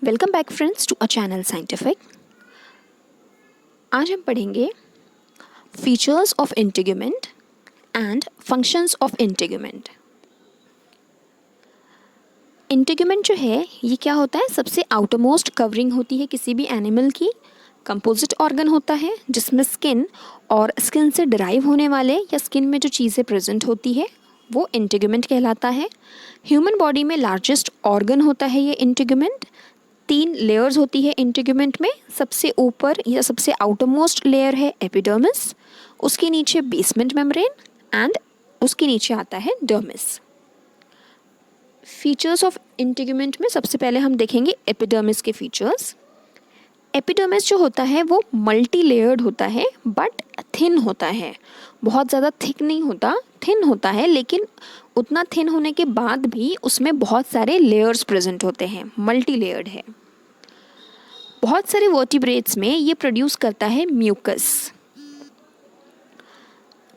Welcome back friends to a channel scientific. आज हम पढ़ेंगे features of integument and functions of integument. Integument जो है ये क्या होता है, सबसे आउटरमोस्ट कवरिंग होती है किसी भी एनिमल की। कंपोजिट ऑर्गन होता है जिसमें स्किन और स्किन से डिराइव होने वाले या स्किन में जो चीज़ें प्रेजेंट होती है वो इंटीग्यूमेंट कहलाता है। ह्यूमन बॉडी में लार्जेस्ट ऑर्गन होता है ये इंटीग्यूमेंट। 3 लेयर्स होती है इंटीग्यूमेंट में। सबसे ऊपर या सबसे आउटरमोस्ट लेयर है एपिडर्मिस, उसके नीचे बेसमेंट मेम्ब्रेन एंड उसके नीचे आता है डर्मिस। फीचर्स ऑफ इंटीग्यूमेंट में सबसे पहले हम देखेंगे एपिडर्मिस के फीचर्स। एपिडर्मिस जो होता है वो मल्टी लेयर्ड होता है बट थिन होता है। बहुत ज़्यादा थिक नहीं होता, थिन होता है, लेकिन उतना थिन होने के बाद भी उसमें बहुत सारे लेयर्स प्रेजेंट होते हैं, मल्टी लेयर्ड है। बहुत सारे वर्टिब्रेट्स में ये प्रोड्यूस करता है म्यूकस,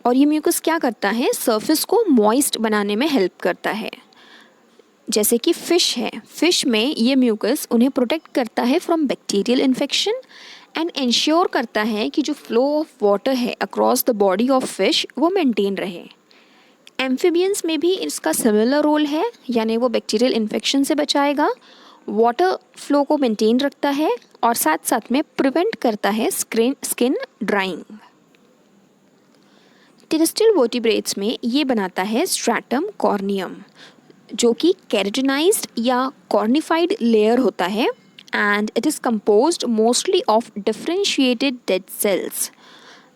और ये म्यूकस क्या करता है, सरफेस को मॉइस्ट बनाने में हेल्प करता है। जैसे कि फ़िश है, फ़िश में ये म्यूकस उन्हें प्रोटेक्ट करता है from bacterial infection and ensure करता है कि जो फ्लो ऑफ वाटर है across the body of fish वो मेंटेन रहे। एम्फीबियंस में भी इसका सिमिलर रोल है, यानी वो बैक्टीरियल इन्फेक्शन से बचाएगा, वाटर फ्लो को मेंटेन रखता है और साथ साथ में प्रिवेंट करता है स्किन ड्राइंग। टेरेस्ट्रियल वर्टिब्रेट्स में ये बनाता है स्ट्रैटम कॉर्नियम, जो कि केराटिनाइज्ड या कॉर्निफाइड लेयर होता है and it is composed mostly of differentiated dead cells.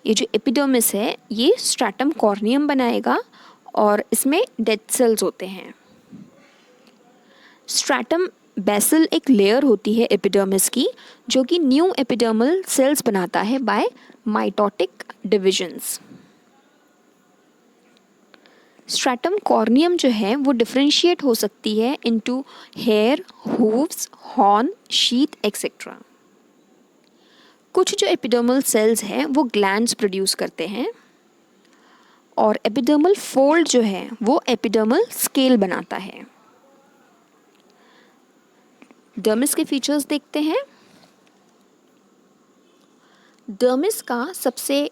ये जो एपिडर्मिस है ये स्ट्रैटम कॉर्नियम बनाएगा और इसमें डेड सेल्स होते हैं। स्ट्रैटम बेसल एक लेयर होती है एपिडर्मिस की, जो कि न्यू एपिडर्मल सेल्स बनाता है by mitotic divisions. Stratum corneum जो है वो डिफरेंशिएट हो सकती है into hair, hooves, horn, sheath etcetera. कुछ जो एपिडर्मल सेल्स हैं वो ग्लैंड्स प्रोड्यूस करते हैं, और एपिडर्मल फोल्ड जो है वो एपिडर्मल स्केल बनाता है। डर्मिस के फीचर्स देखते हैं। डर्मिस का सबसे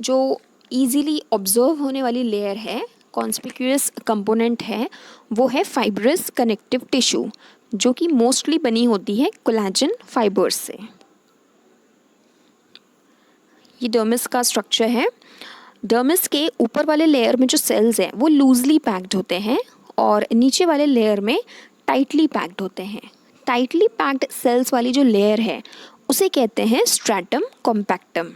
जो इजीली ऑब्जर्व होने वाली लेयर है, कॉन्स्पिक्यूअस कंपोनेंट है, वो है फाइब्रस कनेक्टिव टिश्यू, जो कि मोस्टली बनी होती है कोलेजन फाइबर्स से। ये डर्मिस का स्ट्रक्चर है। डर्मिस के ऊपर वाले लेयर में जो सेल्स हैं वो लूजली पैक्ड होते हैं और नीचे वाले लेयर में टाइटली पैक्ड होते हैं। टाइटली पैक्ड सेल्स वाली जो लेयर है उसे कहते हैं स्ट्रैटम कॉम्पैक्टम।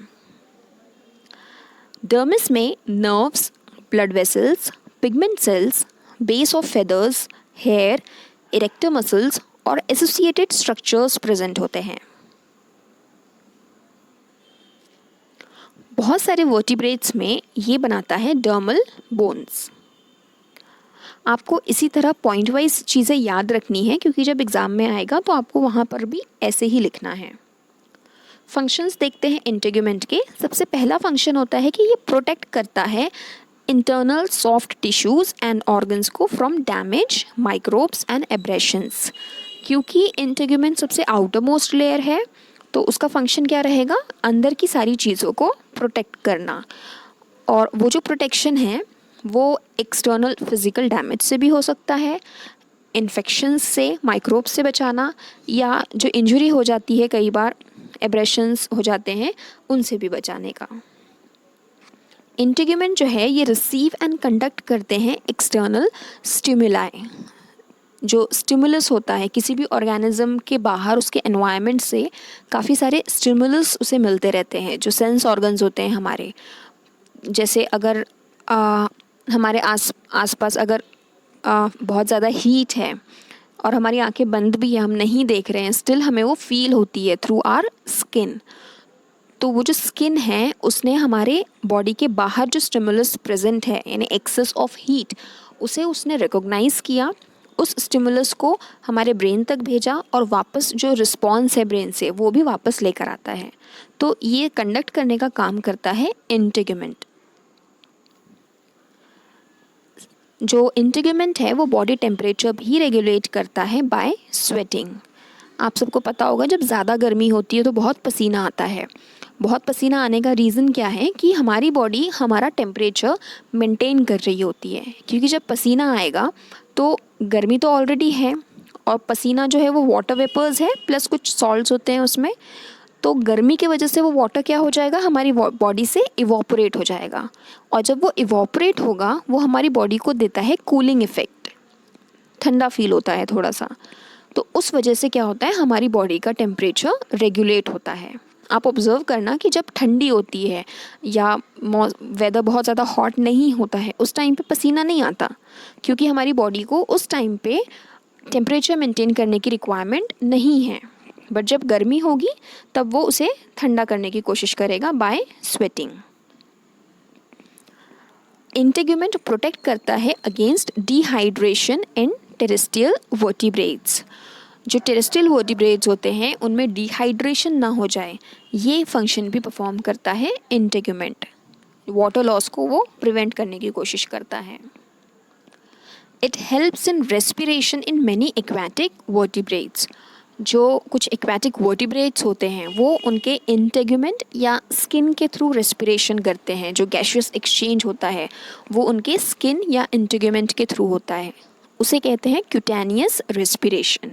डर्मिस में nerves, blood vessels, pigment cells, base of feathers, hair, erector muscles और एसोसिएटेड स्ट्रक्चर्स प्रेजेंट होते हैं। बहुत सारे वर्टिब्रेट्स में ये बनाता है डर्मल बोन्स। आपको इसी तरह पॉइंट वाइज चीज़ें याद रखनी है, क्योंकि जब एग्ज़ाम में आएगा तो आपको वहाँ पर भी ऐसे ही लिखना है। फंक्शंस देखते हैं इंटीग्यूमेंट के। सबसे पहला फंक्शन होता है कि ये प्रोटेक्ट करता है internal soft tissues and organs को from damage, microbes and abrasions. क्योंकि इंटीग्यूमेंट सबसे आउटर मोस्ट लेयर है तो उसका फंक्शन क्या रहेगा, अंदर की सारी चीज़ों को प्रोटेक्ट करना। और वो जो प्रोटेक्शन है वो एक्सटर्नल फिजिकल डैमेज से भी हो सकता है, इन्फेक्शंस से, माइक्रोब्स से बचाना, या जो इंजरी हो जाती है कई बार, एब्रेशंस हो जाते हैं, उनसे भी बचाने का। इंटीग्यूमेंट जो है ये रिसीव एंड कंडक्ट करते हैं एक्सटर्नल स्टिमुलाई। जो स्टिमुलस होता है किसी भी ऑर्गेनिज्म के बाहर, उसके एनवायरनमेंट से काफ़ी सारे स्टिमुलस उसे मिलते रहते हैं, जो सेंस ऑर्गन्स होते हैं हमारे। जैसे अगर हमारे आसपास अगर बहुत ज़्यादा हीट है और हमारी आंखें बंद भी है, हम नहीं देख रहे हैं, स्टिल हमें वो फील होती है थ्रू आवर स्किन। तो वो जो स्किन है उसने हमारे बॉडी के बाहर जो स्टिमुलस प्रेजेंट है, यानी एक्सेस ऑफ हीट, उसे उसने रिकॉग्नाइज किया, उस स्टिमुलस को हमारे ब्रेन तक भेजा और वापस जो रिस्पॉन्स है ब्रेन से वो भी वापस लेकर आता है। तो ये कंडक्ट करने का काम करता है इंटीग्यूमेंट। जो इंटीग्यूमेंट है वो बॉडी टेम्परेचर भी रेगुलेट करता है बाय स्वेटिंग। आप सबको पता होगा जब ज़्यादा गर्मी होती है तो बहुत पसीना आता है। बहुत पसीना आने का रीज़न क्या है कि हमारी बॉडी हमारा टेम्परेचर मेंटेन कर रही होती है, क्योंकि जब पसीना आएगा तो गर्मी तो ऑलरेडी है और पसीना जो है वो वाटर वेपर्स है प्लस कुछ सॉल्ट्स होते हैं उसमें। तो गर्मी की वजह से वो वाटर क्या हो जाएगा, हमारी बॉडी से इवॉपोरेट हो जाएगा, और जब वो इवॉपोरेट होगा वो हमारी बॉडी को देता है कूलिंग इफ़ेक्ट, ठंडा फील होता है थोड़ा सा। तो उस वजह से क्या होता है, हमारी बॉडी का टेम्परेचर रेगुलेट होता है। आप ऑब्ज़र्व करना कि जब ठंडी होती है या वेदर बहुत ज़्यादा हॉट नहीं होता है उस टाइम पे पसीना नहीं आता, क्योंकि हमारी बॉडी को उस टाइम पे टेम्परेचर मेंटेन करने की रिक्वायरमेंट नहीं है। बट जब गर्मी होगी तब वो उसे ठंडा करने की कोशिश करेगा बाय स्वेटिंग। इंटेगुमेंट प्रोटेक्ट करता है against dehydration in terrestrial vertebrates. जो टेरेस्ट्रियल वर्टिब्रेट्स होते हैं उनमें डिहाइड्रेशन ना हो जाए, ये फंक्शन भी परफॉर्म करता है इंटेगुमेंट। वाटर लॉस को वो प्रिवेंट करने की कोशिश करता है। It helps in respiration in many aquatic vertebrates. जो कुछ एक्वाटिक वर्टिब्रेट्स होते हैं वो उनके इंटेगुमेंट या स्किन के थ्रू रेस्पिरेशन करते हैं। जो गैसियस एक्सचेंज होता है वो उनके स्किन या इंटेगुमेंट के थ्रू होता है, उसे कहते हैं cutaneous respiration.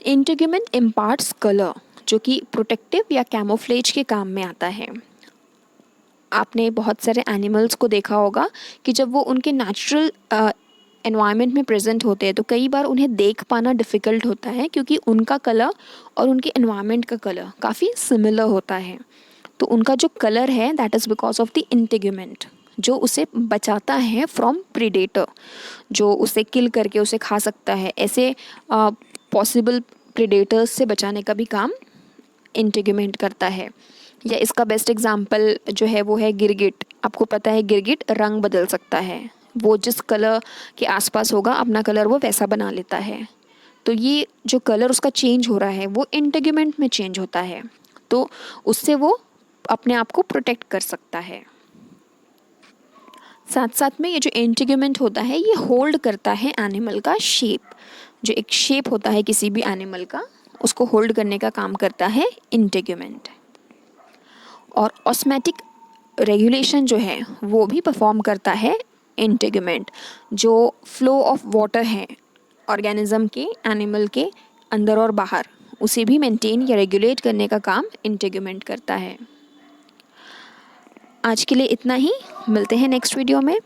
Integument imparts colour, जो कि प्रोटेक्टिव या कैमोफ्लेज के काम में आता है। आपने बहुत सारे एनिमल्स को देखा होगा कि जब वो उनके नेचुरल एनवायरनमेंट में प्रेजेंट होते हैं तो कई बार उन्हें देख पाना डिफ़िकल्ट होता है, क्योंकि उनका कलर और उनके एनवायरनमेंट का कलर काफ़ी सिमिलर होता है। तो उनका जो कलर है that is because of the integument, जो उसे बचाता है फ्रॉम प्रीडेटर, जो उसे किल करके उसे खा सकता है। ऐसे पॉसिबल प्रीडेटर्स से बचाने का भी काम इंटेगुमेंट करता है। या इसका बेस्ट एग्जांपल जो है वो है गिरगिट। आपको पता है गिरगिट रंग बदल सकता है, वो जिस कलर के आसपास होगा अपना कलर वो वैसा बना लेता है। तो ये जो कलर उसका चेंज हो रहा है वो इंटेगुमेंट में चेंज होता है, तो उससे वो अपने आप को प्रोटेक्ट कर सकता है। साथ साथ में ये जो इंटेगुमेंट होता है ये होल्ड करता है एनिमल का शेप। जो एक शेप होता है किसी भी एनिमल का, उसको होल्ड करने का काम करता है इंटेगुमेंट। और ऑस्मेटिक रेगुलेशन जो है वो भी परफॉर्म करता है इंटेगुमेंट। जो फ्लो ऑफ वाटर है ऑर्गेनिज्म के, एनिमल के अंदर और बाहर, उसे भी मेंटेन या रेगुलेट करने का काम इंटेगुमेंट करता है। आज के लिए इतना ही, मिलते हैं नेक्स्ट वीडियो में।